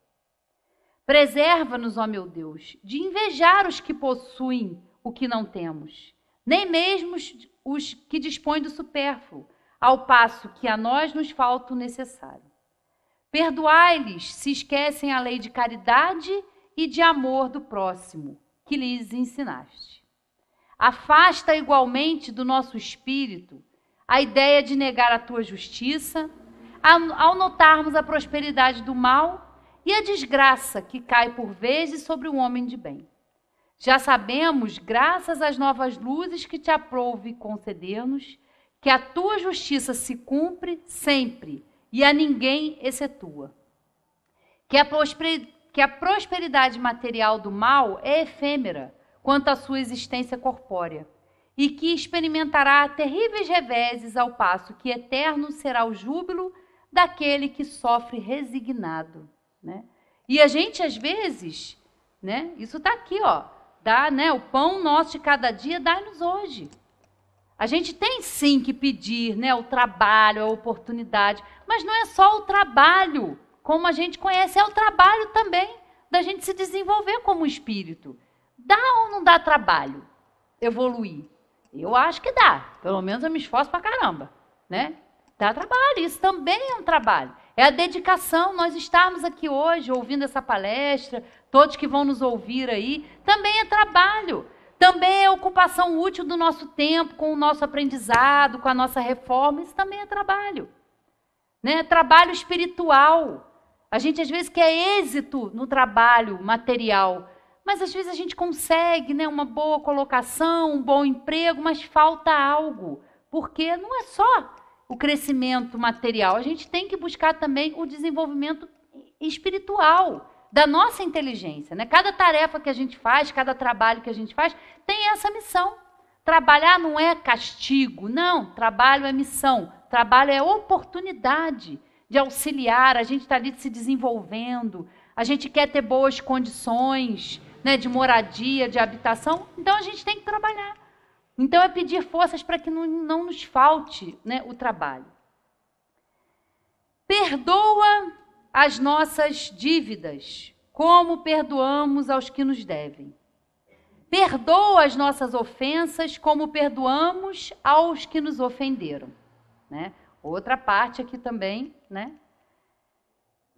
Preserva-nos, ó meu Deus, de invejar os que possuem o que não temos, nem mesmo os que dispõem do supérfluo, ao passo que a nós nos falta o necessário. Perdoai-lhes se esquecem a lei de caridade e de amor do próximo, que lhes ensinaste. Afasta igualmente do nosso espírito a ideia de negar a tua justiça, ao notarmos a prosperidade do mal e a desgraça que cai por vezes sobre um homem de bem. Já sabemos, graças às novas luzes que te aprouve conceder-nos, que a tua justiça se cumpre sempre e a ninguém excetua. Que a prosperidade material do mal é efêmera quanto à sua existência corpórea, e que experimentará terríveis reveses, ao passo que eterno será o júbilo daquele que sofre resignado. Né? E a gente, às vezes, né, isso está aqui, ó, dá, né, o pão nosso de cada dia, dai-nos hoje. A gente tem sim que pedir, né, o trabalho, a oportunidade, mas não é só o trabalho, como a gente conhece, é o trabalho também da gente se desenvolver como espírito. Dá ou não dá trabalho evoluir? Eu acho que dá, pelo menos eu me esforço pra caramba, né? Dá trabalho, isso também é um trabalho. É a dedicação, nós estarmos aqui hoje ouvindo essa palestra, todos que vão nos ouvir aí, também é trabalho. Também é ocupação útil do nosso tempo, com o nosso aprendizado, com a nossa reforma, isso também é trabalho. Né? Trabalho espiritual. A gente às vezes quer êxito no trabalho material, mas às vezes a gente consegue, né, uma boa colocação, um bom emprego, mas falta algo. Porque não é só o crescimento material, a gente tem que buscar também o desenvolvimento espiritual da nossa inteligência. Né? Cada tarefa que a gente faz, cada trabalho que a gente faz, tem essa missão. Trabalhar não é castigo, não. Trabalho é missão. Trabalho é oportunidade de auxiliar, a gente está ali se desenvolvendo, a gente quer ter boas condições, né, de moradia, de habitação, então a gente tem que trabalhar. Então é pedir forças para que não nos falte, né, o trabalho. Perdoa as nossas dívidas, como perdoamos aos que nos devem. Perdoa as nossas ofensas, como perdoamos aos que nos ofenderam. Né? Outra parte aqui também, né?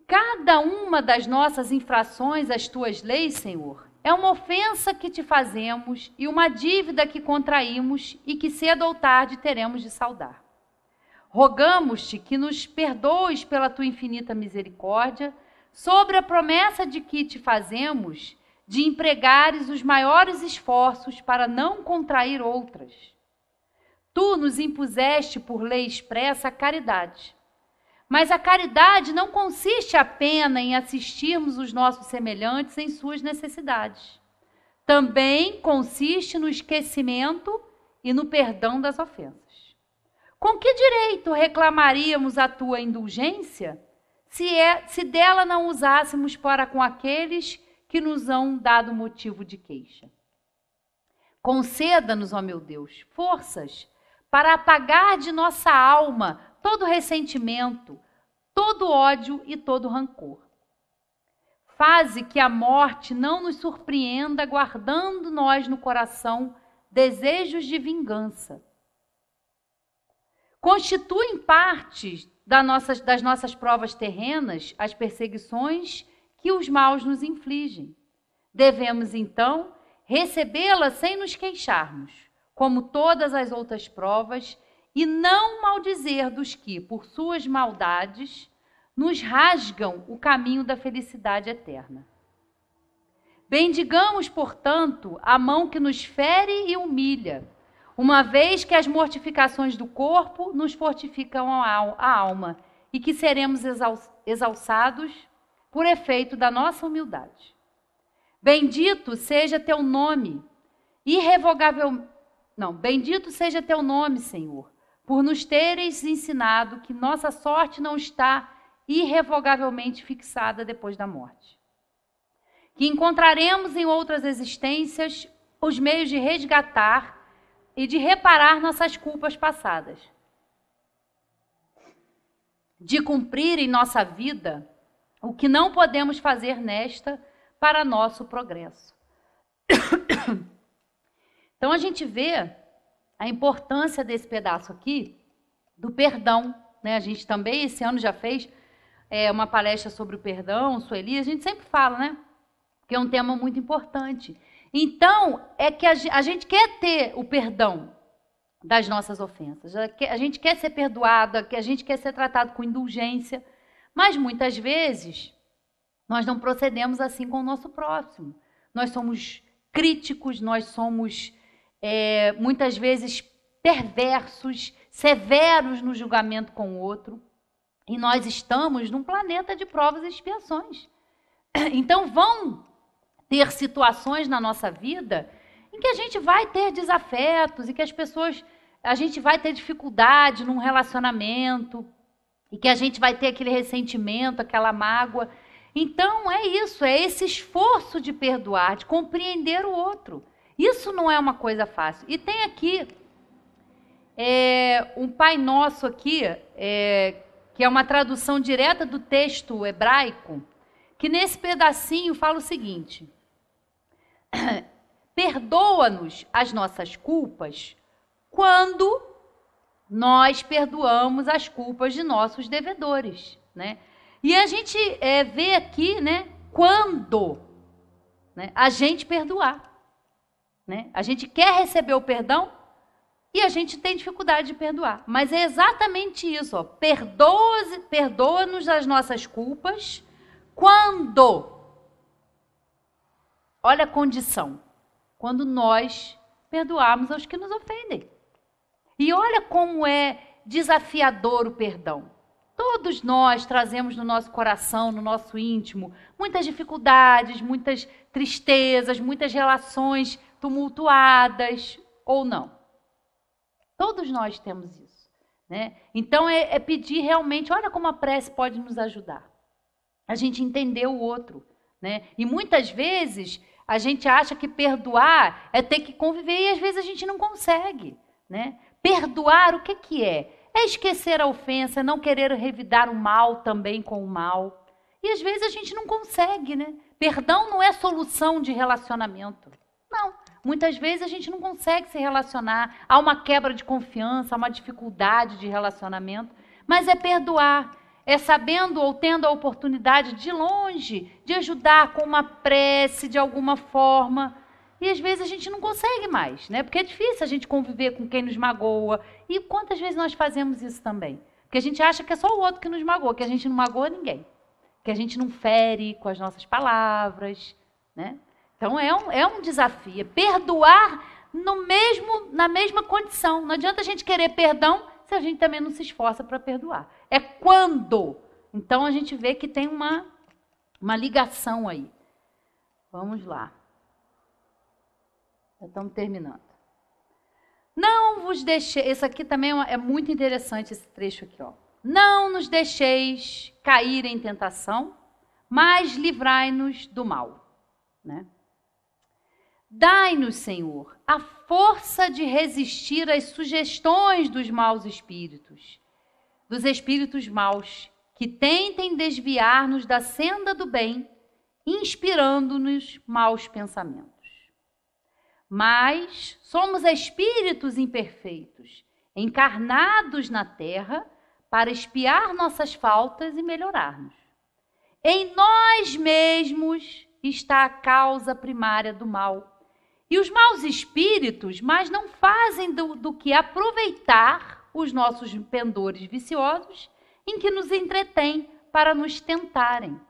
Cada uma das nossas infrações às tuas leis, Senhor, é uma ofensa que te fazemos e uma dívida que contraímos e que cedo ou tarde teremos de saldar. Rogamos-te que nos perdoes pela tua infinita misericórdia, sobre a promessa de que te fazemos de empregares os maiores esforços para não contrair outras. Tu nos impuseste por lei expressa a caridade. Mas a caridade não consiste apenas em assistirmos os nossos semelhantes em suas necessidades. Também consiste no esquecimento e no perdão das ofensas. Com que direito reclamaríamos a tua indulgência se dela não usássemos para com aqueles que nos hão dado motivo de queixa? Conceda-nos, ó meu Deus, forças para apagar de nossa alma todo ressentimento, todo ódio e todo rancor. Faze que a morte não nos surpreenda, guardando nós no coração desejos de vingança. Constituem parte das nossas provas terrenas as perseguições que os maus nos infligem. Devemos, então, recebê-las sem nos queixarmos, como todas as outras provas, e não maldizer dos que, por suas maldades, nos rasgam o caminho da felicidade eterna. Bendigamos, portanto, a mão que nos fere e humilha, uma vez que as mortificações do corpo nos fortificam a alma e que seremos exalçados por efeito da nossa humildade. Bendito seja teu nome, bendito seja teu nome, Senhor, por nos teres ensinado que nossa sorte não está irrevogavelmente fixada depois da morte. Que encontraremos em outras existências os meios de resgatar e de reparar nossas culpas passadas, de cumprir em nossa vida o que não podemos fazer nesta para nosso progresso. Então a gente vê a importância desse pedaço aqui do perdão, né? A gente também esse ano já fez uma palestra sobre o perdão, Sueli, a gente sempre fala, né? Que é um tema muito importante. Então, é que a gente quer ter o perdão das nossas ofensas. A gente quer ser perdoada, a gente quer ser tratado com indulgência, mas muitas vezes nós não procedemos assim com o nosso próximo. Nós somos críticos, nós somos muitas vezes perversos, severos no julgamento com o outro, e nós estamos num planeta de provas e expiações. Então vão ter situações na nossa vida em que a gente vai ter desafetos e que a gente vai ter dificuldade num relacionamento e que a gente vai ter aquele ressentimento, aquela mágoa. Então é isso, é esse esforço de perdoar, de compreender o outro. Isso não é uma coisa fácil. E tem aqui um Pai Nosso aqui, que é uma tradução direta do texto hebraico, que nesse pedacinho fala o seguinte: perdoa-nos as nossas culpas quando nós perdoamos as culpas de nossos devedores, né? E a gente vê aqui, né, quando, né, a gente perdoar, né? A gente quer receber o perdão e a gente tem dificuldade de perdoar. Mas é exatamente isso, ó. Perdoa-nos as nossas culpas quando, olha a condição, quando nós perdoarmos aos que nos ofendem. E olha como é desafiador o perdão. Todos nós trazemos no nosso coração, no nosso íntimo, muitas dificuldades, muitas tristezas, muitas relações tumultuadas, ou não. Todos nós temos isso, né? Então é pedir realmente, olha como a prece pode nos ajudar. A gente entender o outro, né? E muitas vezes a gente acha que perdoar é ter que conviver e às vezes a gente não consegue, né? Perdoar o que é? É esquecer a ofensa, não querer revidar o mal também com o mal. E às vezes a gente não consegue, né? Perdão não é solução de relacionamento. Não. Muitas vezes a gente não consegue se relacionar. Há uma quebra de confiança, há uma dificuldade de relacionamento. Mas é perdoar. É sabendo ou tendo a oportunidade de longe, de ajudar com uma prece, de alguma forma. E às vezes a gente não consegue mais, né? Porque é difícil a gente conviver com quem nos magoa. E quantas vezes nós fazemos isso também? Porque a gente acha que é só o outro que nos magoa, que a gente não magoa ninguém. Que a gente não fere com as nossas palavras, né? Então é um desafio. Perdoar na mesma condição. Não adianta a gente querer perdão se a gente também não se esforça para perdoar. É quando. Então a gente vê que tem uma ligação aí. Vamos lá. Já estamos terminando. Não vos deixeis... Esse aqui também é muito interessante, esse trecho aqui, ó. Não nos deixeis cair em tentação, mas livrai-nos do mal, né? Dai-nos, Senhor, a força de resistir às sugestões dos maus espíritos, dos espíritos maus, que tentem desviar-nos da senda do bem, inspirando-nos maus pensamentos. Mas somos espíritos imperfeitos, encarnados na terra para expiar nossas faltas e melhorar-nos. Em nós mesmos está a causa primária do mal. E os maus espíritos, mas não fazem do que aproveitar os nossos pendores viciosos em que nos entretêm para nos tentarem.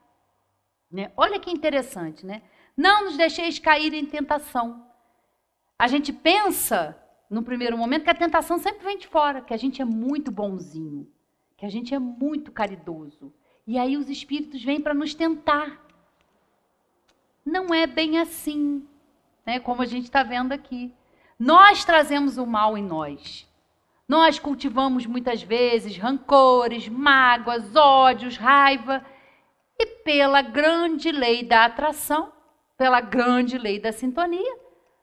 Né? Olha que interessante, né? Não nos deixeis cair em tentação. A gente pensa, no primeiro momento, que a tentação sempre vem de fora, que a gente é muito bonzinho, que a gente é muito caridoso. E aí os espíritos vêm para nos tentar. Não é bem assim, né? Como a gente está vendo aqui. Nós trazemos o mal em nós. Nós cultivamos muitas vezes rancores, mágoas, ódios, raiva. E pela grande lei da atração, pela grande lei da sintonia,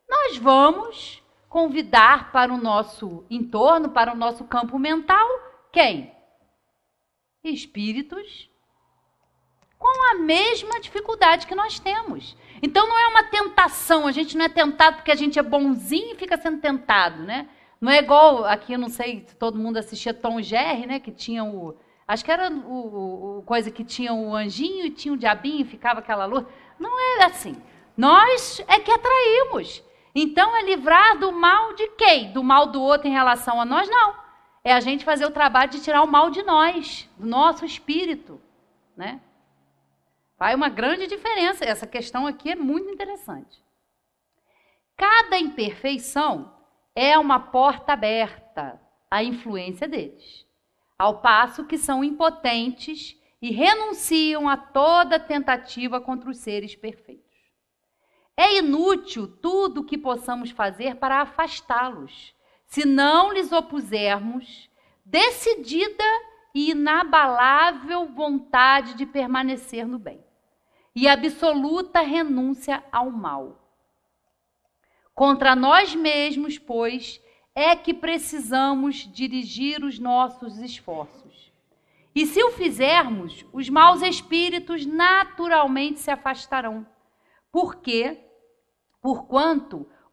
nós vamos convidar para o nosso entorno, para o nosso campo mental, quem? Espíritos com a mesma dificuldade que nós temos. Então não é uma tentação, a gente não é tentado porque a gente é bonzinho e fica sendo tentado, né? Não é igual aqui, eu não sei se todo mundo assistia Tom e Jerry, né? Que tinha acho que era o coisa que tinha o anjinho e tinha o diabinho e ficava aquela luz. Não é assim. Nós é que atraímos. Então é livrar do mal de quem? Do mal do outro em relação a nós? Não. É a gente fazer o trabalho de tirar o mal de nós, do nosso espírito, né? Faz uma grande diferença. Essa questão aqui é muito interessante. Cada imperfeição é uma porta aberta à influência deles, ao passo que são impotentes e renunciam a toda tentativa contra os seres perfeitos. É inútil tudo o que possamos fazer para afastá-los, se não lhes opusermos decidida e inabalável vontade de permanecer no bem e absoluta renúncia ao mal. Contra nós mesmos, pois, é que precisamos dirigir os nossos esforços. E se o fizermos, os maus espíritos naturalmente se afastarão, porquanto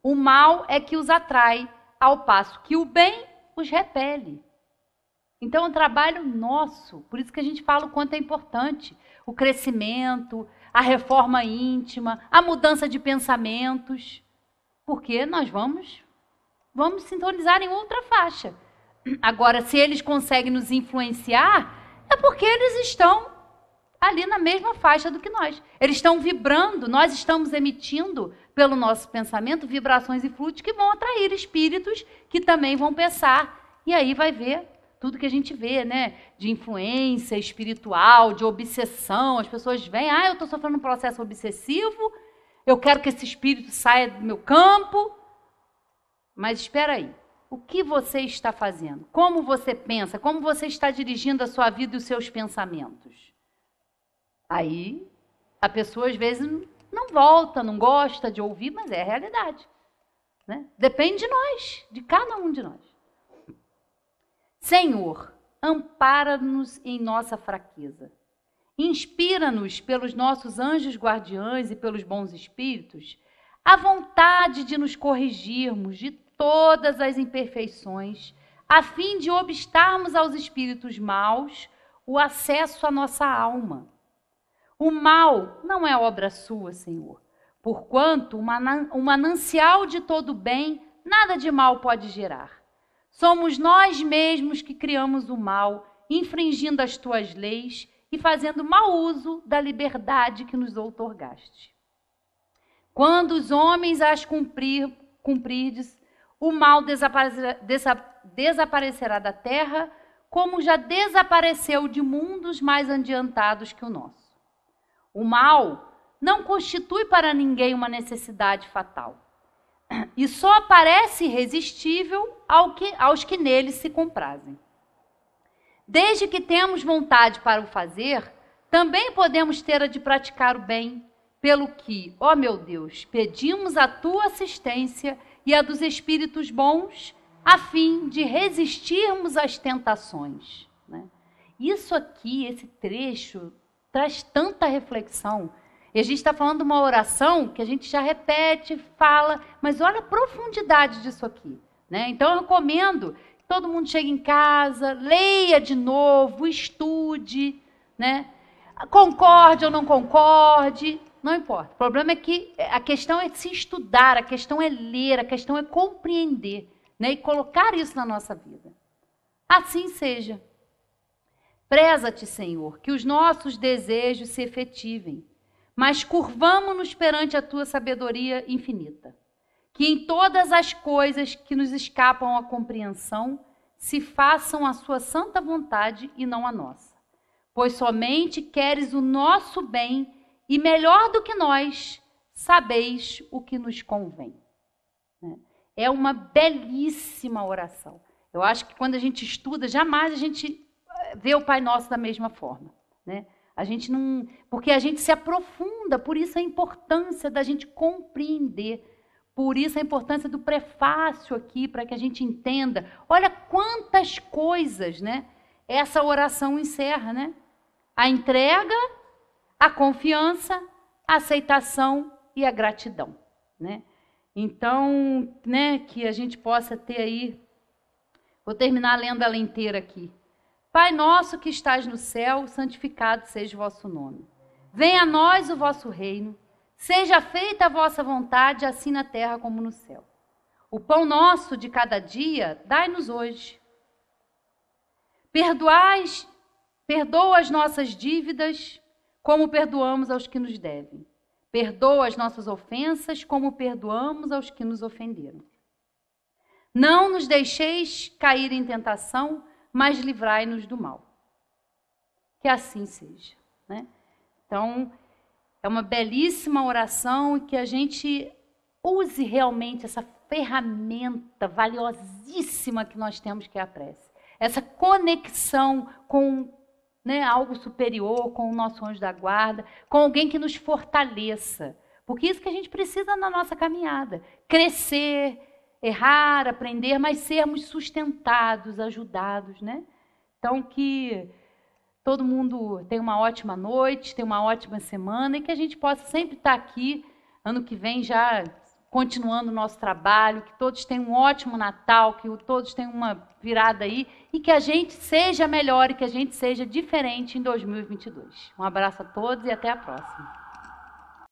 o mal é que os atrai, ao passo que o bem os repele. Então é um trabalho nosso, por isso que a gente fala o quanto é importante o crescimento, a reforma íntima, a mudança de pensamentos, porque nós vamos sintonizar em outra faixa. Agora, se eles conseguem nos influenciar, é porque eles estão ali na mesma faixa do que nós. Eles estão vibrando, nós estamos emitindo pelo nosso pensamento vibrações e fluidos que vão atrair espíritos que também vão pensar. E aí vai ver tudo que a gente vê, né? De influência espiritual, de obsessão. As pessoas vêm, eu estou sofrendo um processo obsessivo, eu quero que esse espírito saia do meu campo. Mas espera aí, o que você está fazendo? Como você pensa? Como você está dirigindo a sua vida e os seus pensamentos? Aí, a pessoa às vezes não volta, não gosta de ouvir, mas é a realidade, né? Depende de nós, de cada um de nós. Senhor, ampara-nos em nossa fraqueza. Inspira-nos pelos nossos anjos guardiães e pelos bons espíritos a vontade de nos corrigirmos de todas as imperfeições, a fim de obstarmos aos espíritos maus o acesso à nossa alma. O mal não é obra sua, Senhor, porquanto o manancial de todo bem nada de mal pode gerar. Somos nós mesmos que criamos o mal, infringindo as tuas leis e fazendo mau uso da liberdade que nos outorgaste. Quando os homens as cumprirdes, o mal desaparecerá da terra, como já desapareceu de mundos mais adiantados que o nosso. O mal não constitui para ninguém uma necessidade fatal. e só parece irresistível aos que nele se comprazem. Desde que temos vontade para o fazer, também podemos ter a de praticar o bem, pelo que, ó meu Deus, pedimos a tua assistência e a dos espíritos bons, a fim de resistirmos às tentações. Né? Isso aqui, esse trecho, traz tanta reflexão. E a gente está falando de uma oração que a gente já repete, fala, mas olha a profundidade disso aqui. Né? Então eu recomendo que todo mundo chegue em casa, leia de novo, estude, né? Concorde ou não concorde, não importa. O problema é que a questão é se estudar, a questão é ler, a questão é compreender, né? E colocar isso na nossa vida. Assim seja. Preza-te, Senhor, que os nossos desejos se efetivem, mas curvamo-nos perante a tua sabedoria infinita. Que em todas as coisas que nos escapam à compreensão, se façam a sua santa vontade e não a nossa. Pois somente queres o nosso bem e melhor do que nós, sabeis o que nos convém. É uma belíssima oração. Eu acho que quando a gente estuda, jamais a gente vê o Pai Nosso da mesma forma. Né? A gente não, porque a gente se aprofunda, por isso a importância da gente compreender. Por isso a importância do prefácio aqui, para que a gente entenda. Olha quantas coisas, né, essa oração encerra, né? A entrega, a confiança, a aceitação e a gratidão, né? Então, né, que a gente possa ter aí, vou terminar lendo ela inteira aqui. Pai nosso que estás no céu, santificado seja o vosso nome. Venha a nós o vosso reino, seja feita a vossa vontade, assim na terra como no céu. O pão nosso de cada dia, dai-nos hoje. Perdoa as nossas dívidas, como perdoamos aos que nos devem. Perdoa as nossas ofensas, como perdoamos aos que nos ofenderam. Não nos deixeis cair em tentação, mas livrai-nos do mal. Que assim seja. Né? Então, é uma belíssima oração e que a gente use realmente essa ferramenta valiosíssima que nós temos, que é a prece. Essa conexão com, né, algo superior, com o nosso anjo da guarda, com alguém que nos fortaleça. Porque isso que a gente precisa na nossa caminhada. Crescer, errar, aprender, mas sermos sustentados, ajudados. Né? Então, que todo mundo tenha uma ótima noite, tenha uma ótima semana e que a gente possa sempre estar aqui, ano que vem, já continuando o nosso trabalho, que todos tenham um ótimo Natal, que todos tenham uma virada aí e que a gente seja melhor e que a gente seja diferente em 2022. Um abraço a todos e até a próxima.